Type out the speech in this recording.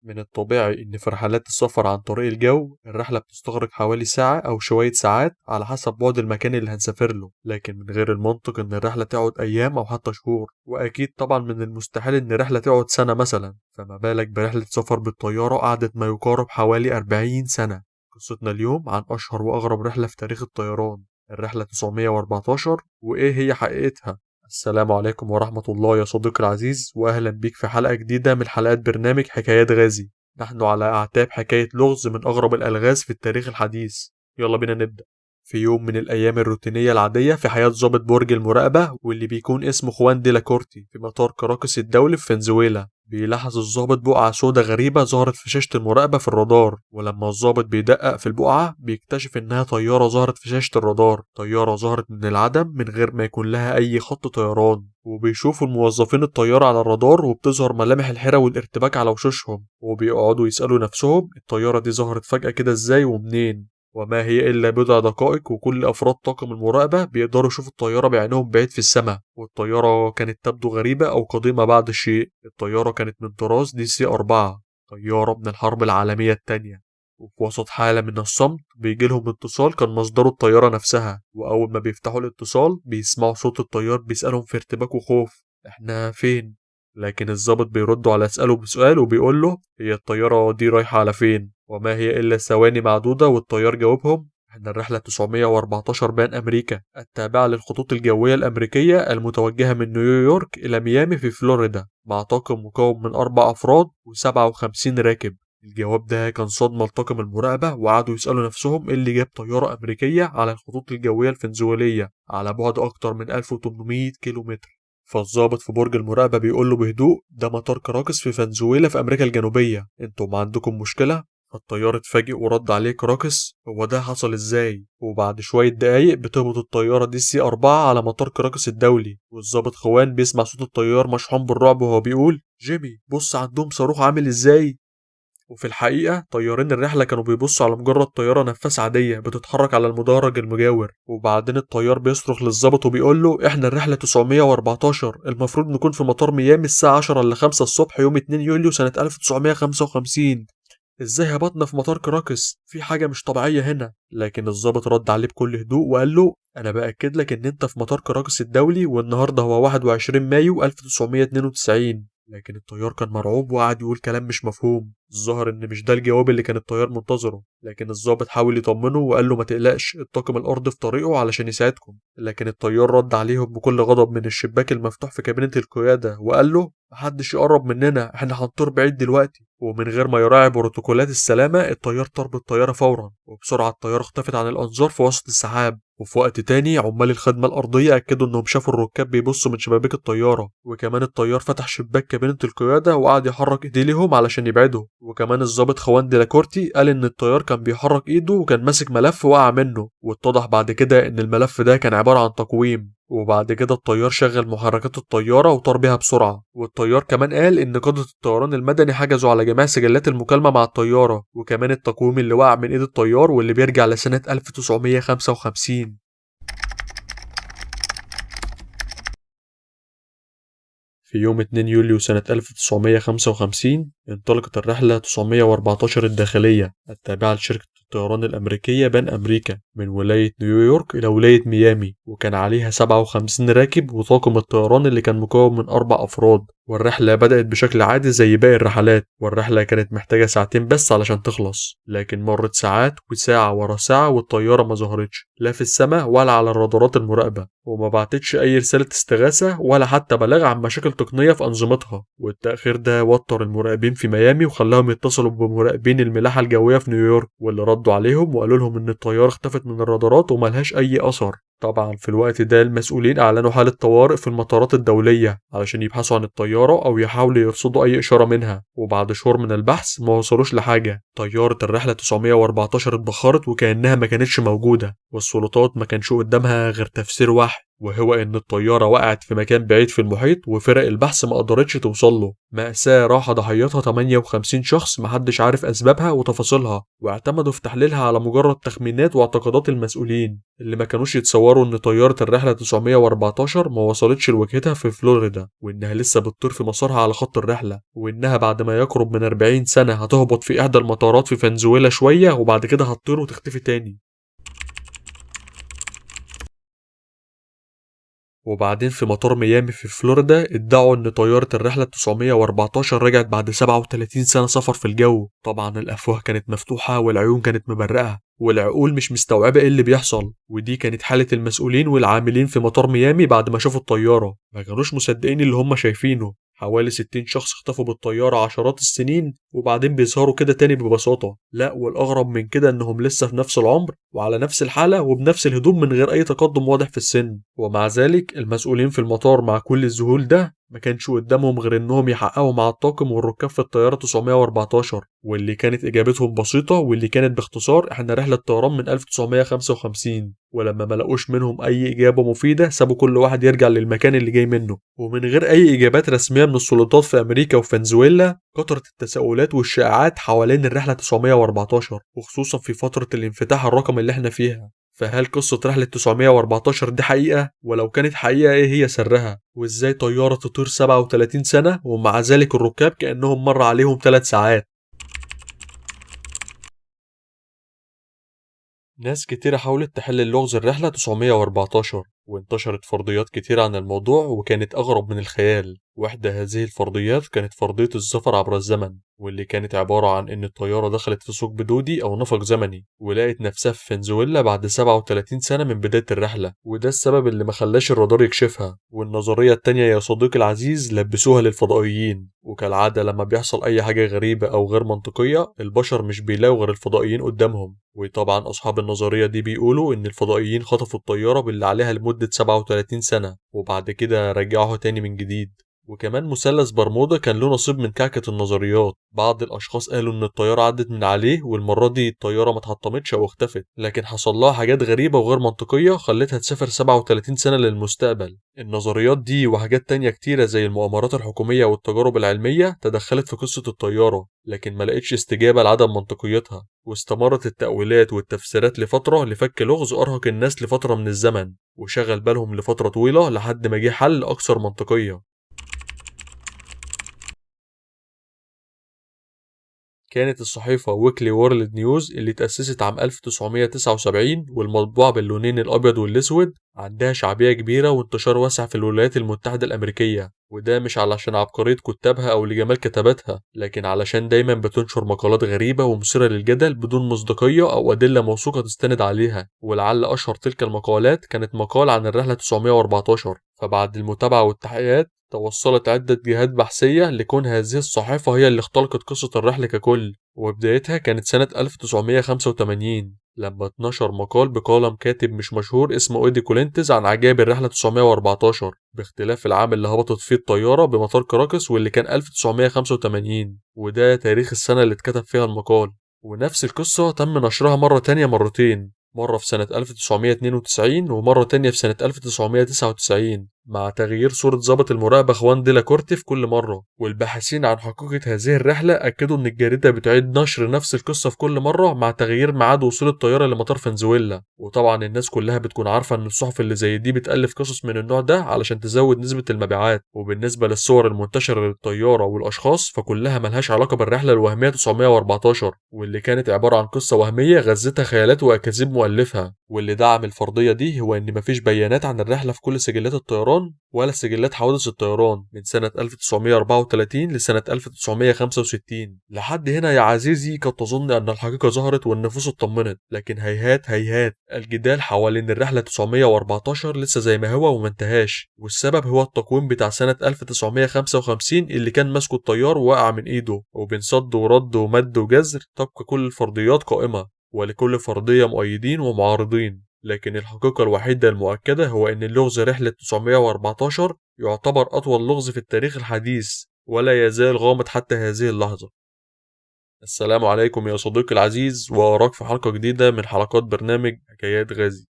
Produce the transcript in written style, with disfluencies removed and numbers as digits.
من الطبيعي إن في رحلات السفر عن طريق الجو الرحلة بتستغرق حوالي ساعة أو شوية ساعات على حسب بعد المكان اللي هنسافر له، لكن من غير المنطق إن الرحلة تقعد أيام أو حتى شهور، وأكيد طبعا من المستحيل إن الرحلة تقعد سنة مثلا، فما بالك برحلة سفر بالطيارة قعدت ما يقارب حوالي 40 سنة. قصتنا اليوم عن أشهر وأغرب رحلة في تاريخ الطيران، الرحلة 914، وإيه هي حقيقتها. السلام عليكم ورحمة الله يا صديقي العزيز، وأهلا بيك في حلقة جديدة من حلقات برنامج حكايات غازي. نحن على أعتاب حكاية لغز من أغرب الألغاز في التاريخ الحديث. يلا بينا نبدأ. في يوم من الأيام الروتينية العادية في حياة ضابط برج المراقبة واللي بيكون اسمه خوان دي لاكورتي في مطار كاراكس الدولي في فنزويلا، بيلاحظ الضابط بقعة سودة غريبة ظهرت في شاشة المراقبة في الرادار، ولما الضابط بيدقق في البقعة بيكتشف إنها طيارة ظهرت في شاشة الرادار، طيارة ظهرت من العدم من غير ما يكون لها أي خط طيران. وبيشوفوا الموظفين الطيارة على الرادار وبتظهر ملامح الحيرة والارتباك على وشوشهم، وبيقعدوا يسألوا نفسهم الطيارة دي ظهرت فجأة كده ازاي ومنين. وما هي إلا بضع دقائق وكل أفراد طاقم المراقبة بيقدروا يشوفوا الطيارة بعينهم بعيد في السماء، والطيارة كانت تبدو غريبة أو قديمة بعض الشيء. الطيارة كانت من طراز دي سي 4، طيارة من الحرب العالمية التانية. وفي وسط حالة من الصمت بيجي لهم اتصال كان مصدره الطيارة نفسها، وأول ما بيفتحوا الاتصال بيسمعوا صوت الطيار بيسألهم في ارتباك وخوف: احنا فين؟ لكن الضابط بيرد على اسأله بسؤال وبيقول له: هي الطيارة دي رايحة على فين؟ وما هي إلا ثواني معدودة والطيار جاوبهم: احنا الرحلة 914 بان أمريكا التابعة للخطوط الجوية الأمريكية المتوجهة من نيويورك إلى ميامي في فلوريدا، مع طاقم مكون من 4 أفراد و57 راكب. الجواب ده كان صدمة لطاقم المراقبة، وقعدوا يسألوا نفسهم ايه اللي جاب طيارة أمريكية على الخطوط الجوية الفنزويلية على بعد أكتر من 1800 كيلو متر. فالضابط في برج المراقبة بيقول له بهدوء: ده مطار كراكس في فنزويلا في أمريكا الجنوبية، انتوا ما عندكم مشكلة؟ فالطيار اتفاجئ ورد عليه كراكس: هو ده حصل ازاي؟ وبعد شوية دقايق بتهبط الطيارة دي سي 4 على مطار كراكس الدولي، والضابط خوان بيسمع صوت الطيار مشحون بالرعب وهو بيقول: جيمي بص عندهم صاروخ عامل ازاي. وفي الحقيقة طيارين الرحلة كانوا بيبصوا على مجرد طيارة نفاث عادية بتتحرك على المدرج المجاور. وبعدين الطيار بيصرخ للظابط وبيقول له: احنا الرحلة 914 المفروض نكون في مطار ميامي الساعة 10 ل 5 الصبح يوم 2 يوليو سنة 1955. ازاي هبطنا في مطار كراكس؟ في حاجة مش طبيعية هنا. لكن الضابط رد عليه بكل هدوء وقال له: انا بأكد لك ان انت في مطار كراكس الدولي، والنهاردة هو 21 مايو 1992. لكن الطيار كان مرعوب وقعد يقول كلام مش مفهوم. الظاهر ان مش ده الجواب اللي كان الطيار منتظره، لكن الضابط حاول يطمنه وقال له: ما تقلقش، الطاقم الارضي في طريقه علشان يساعدكم. لكن الطيار رد عليهم بكل غضب من الشباك المفتوح في كابينة القيادة وقال له: محدش يقرب مننا، احنا هنطير بعيد دلوقتي. ومن غير ما يراعي بروتوكولات السلامة الطيار طار بالطيارة فورا، وبسرعة الطيارة اختفت عن الأنظار في وسط السحاب. وفي وقت تاني عمال الخدمة الأرضية أكدوا إنهم شافوا الركاب بيبصوا من شبابيك الطيارة، وكمان الطيار فتح شباك كابينة القيادة وقعد يحرك إيديه ليهم علشان يبعدوا. وكمان الضابط خوان ديلاكورتي قال إن الطيار كان بيحرك إيده وكان ماسك ملف وقع منه، واتضح بعد كده إن الملف ده كان عبارة عن تقويم. وبعد كده الطيار شغل محركات الطيارة وطار بيها بسرعة. والطيار كمان قال إن قادة الطيران المدني حجزوا على جميع سجلات المكالمة مع الطيارة، وكمان التقويم اللي وقع من إيد الطيار واللي بيرجع لسنة 1955. في يوم 2 يوليو سنة 1955 انطلقت الرحلة 914 الداخلية التابعة لشركة الطيران الأمريكية بان أمريكا من ولاية نيويورك إلى ولاية ميامي، وكان عليها 57 راكب وطاقم الطيران اللي كان مكون من 4 أفراد. والرحلة بدأت بشكل عادي زي باقي الرحلات، والرحلة كانت محتاجة ساعتين بس علشان تخلص، لكن مرت ساعات وساعة ورا ساعة والطيارة ما ظهرتش لا في السماء ولا على الرادارات المراقبة، وما بعتتش أي رسالة استغاثة ولا حتى بلاغ عن مشاكل تقنية في أنظمتها. والتأخير ده وتر المراقبين في ميامي وخلاهم يتصلوا بمراقبين الملاحة الجوية في نيويورك، واللي ردوا عليهم وقالوا لهم إن الطيارة اختفت من الرادارات وملهاش أي أثر. طبعا في الوقت ده المسؤولين أعلنوا حالة طوارئ في المطارات الدولية علشان يبحثوا عن الطيارة أو يحاولوا يرصدوا أي إشارة منها، وبعد شهور من البحث ما وصلوش لحاجة. طيارة الرحلة 914 اتبخرت وكأنها ما كانتش موجودة، والسلطات ما كانش قدامها غير تفسير واحد: وهو إن الطيارة وقعت في مكان بعيد في المحيط وفرق البحث ما قدرتش توصل له. مأساة راح ضحيتها 58 شخص محدش عارف أسبابها وتفاصيلها، واعتمدوا في تحليلها على مجرد تخمينات واعتقادات المسؤولين اللي ما كانوش يتصوروا إن طيارة الرحلة 914 ما وصلتش لوجهتها في فلوريدا، وإنها لسه بتطير في مسارها على خط الرحلة، وإنها بعد ما يقرب من 40 سنة هتهبط في إحدى المطارات في فنزويلا شوية وبعد كده هتطير وتختفي تاني. وبعدين في مطار ميامي في فلوريدا ادعوا ان طيارة الرحلة 914 رجعت بعد 37 سنة سفر في الجو. طبعا الافواه كانت مفتوحة والعيون كانت مبرقة والعقول مش مستوعبة ايه اللي بيحصل، ودي كانت حالة المسؤولين والعاملين في مطار ميامي بعد ما شافوا الطيارة. ما كانوش مصدقين اللي هم شايفينه. حوالي 60 شخص اختفوا بالطيارة عشرات السنين وبعدين بيظهروا كده تاني ببساطة. لا، والأغرب من كده إنهم لسه في نفس العمر وعلى نفس الحالة وبنفس الهدوم من غير أي تقدم واضح في السن. ومع ذلك المسؤولين في المطار مع كل الذهول ده ما كانش قدامهم غير إنهم يحققوا مع الطاقم والركاب في الطيارة 914، واللي كانت إجابتهم بسيطة واللي كانت باختصار إحنا رحلة طيران من 1955. ولما ما لقوش منهم أي إجابة مفيدة سابوا كل واحد يرجع للمكان اللي جاي منه. ومن غير أي إجابات رسمية من السلطات في أمريكا وفنزويلا كثرت التساؤلات والشائعات حوالين الرحلة 914، وخصوصا في فترة الانفتاح الرقمي اللي احنا فيها. فهل قصة رحلة 914 دي حقيقة؟ ولو كانت حقيقة ايه هي سرها؟ وازاي طيارة تطير 37 سنة ومع ذلك الركاب كأنهم مر عليهم 3 ساعات؟ ناس كتيرة حاولت تحل لغز الرحلة 914 وانتشرت فرضيات كتيرة عن الموضوع وكانت أغرب من الخيال. واحدة هذه الفرضيات كانت فرضية السفر عبر الزمن، واللي كانت عبارة عن إن الطيارة دخلت في ثقب دودي أو نفق زمني ولقت نفسها في فنزويلا بعد 37 سنة من بداية الرحلة، وده السبب اللي ما خلاش الرادار يكشفها. والنظرية التانية يا صديقي العزيز لبسوها للفضائيين، وكالعادة لما بيحصل أي حاجة غريبة أو غير منطقية البشر مش بيلاقوا غير الفضائيين قدامهم. وطبعا أصحاب النظرية دي بيقولوا إن الفضائيين خطفوا الطيارة باللي عليها لمدة 37 سنة وبعد كده رجعوها تاني من جديد. وكمان مثلث برمودا كان له نصيب من كعكة النظريات. بعض الأشخاص قالوا إن الطيارة عدت من عليه والمرة دي الطيارة ما اتحطمتش أو اختفت، لكن حصل لها حاجات غريبة وغير منطقية خلتها تسافر 37 سنة للمستقبل. النظريات دي وحاجات تانية كتيرة زي المؤامرات الحكومية والتجارب العلمية تدخلت في قصة الطيارة، لكن ما لقتش استجابة لعدم منطقيتها. واستمرت التأويلات والتفسيرات لفترة لفك لغز أرهق الناس لفترة من الزمن وشغل بالهم لفترة طويلة لحد ما جه حل أكثر منطقية. كانت الصحيفة ويكلي وورلد نيوز اللي تأسست عام 1979 والمطبوعة باللونين الأبيض والأسود عندها شعبية كبيرة وانتشار واسع في الولايات المتحدة الأمريكية، وده مش علشان عبقرية كتابها أو لجمال كتاباتها، لكن علشان دايما بتنشر مقالات غريبة ومثيرة للجدل بدون مصداقية أو أدلة موثوقة تستند عليها. ولعل أشهر تلك المقالات كانت مقال عن الرحلة 914. فبعد المتابعة والتحقيقات توصلت عدة جهات بحثية لكون هذه الصحيفة هي اللي اختلقت قصة الرحلة ككل، وبدايتها كانت سنة 1985 لما اتنشر مقال بقلم كاتب مش مشهور اسمه إيدي كولينتز عن عجائب الرحلة 914، باختلاف العام اللي هبطت فيه الطيارة بمطار كراكس واللي كان 1985، وده تاريخ السنة اللي اتكتب فيها المقال. ونفس القصة تم نشرها مرة تانية مرتين، مرة في سنة 1992 ومرة تانية في سنة 1999 مع تغيير صورة ضابط المراقبة خوان ديلا كورتي في كل مرة. والباحثين عن حقيقة هذه الرحلة أكدوا إن الجريدة بتعيد نشر نفس القصة في كل مرة مع تغيير ميعاد وصول الطيارة لمطار فنزويلا. وطبعا الناس كلها بتكون عارفة إن الصحف اللي زي دي بتألف قصص من النوع ده علشان تزود نسبة المبيعات. وبالنسبة للصور المنتشرة للطيارة والأشخاص فكلها ملهاش علاقة بالرحلة الوهمية 914 واللي كانت عبارة عن قصة وهمية غذتها خيالات وأكاذيب مؤلفها. واللي دعم الفرضية دي هو إن مفيش بيانات عن الرحلة في كل سجلات الطيران ولا سجلات حوادث الطيران من سنة 1934 لسنة 1965. لحد هنا يا عزيزي قد تظن أن الحقيقة ظهرت والنفوس اطمنت، لكن هيهات هيهات، الجدال حوالين الرحلة 914 لسه زي ما هو ومنتهاش، والسبب هو التقويم بتاع سنة 1955 اللي كان ماسكه الطيار ووقع من إيده. وبين صد ورد ومد وجزر تبقى كل الفرضيات قائمة، ولكل فرضية مؤيدين ومعارضين، لكن الحقيقة الوحيدة المؤكدة هو أن اللغز رحلة 914 يعتبر أطول لغز في التاريخ الحديث ولا يزال غامض حتى هذه اللحظة. السلام عليكم يا صديقي العزيز، وأراك في حلقة جديدة من حلقات برنامج حكايات غازي.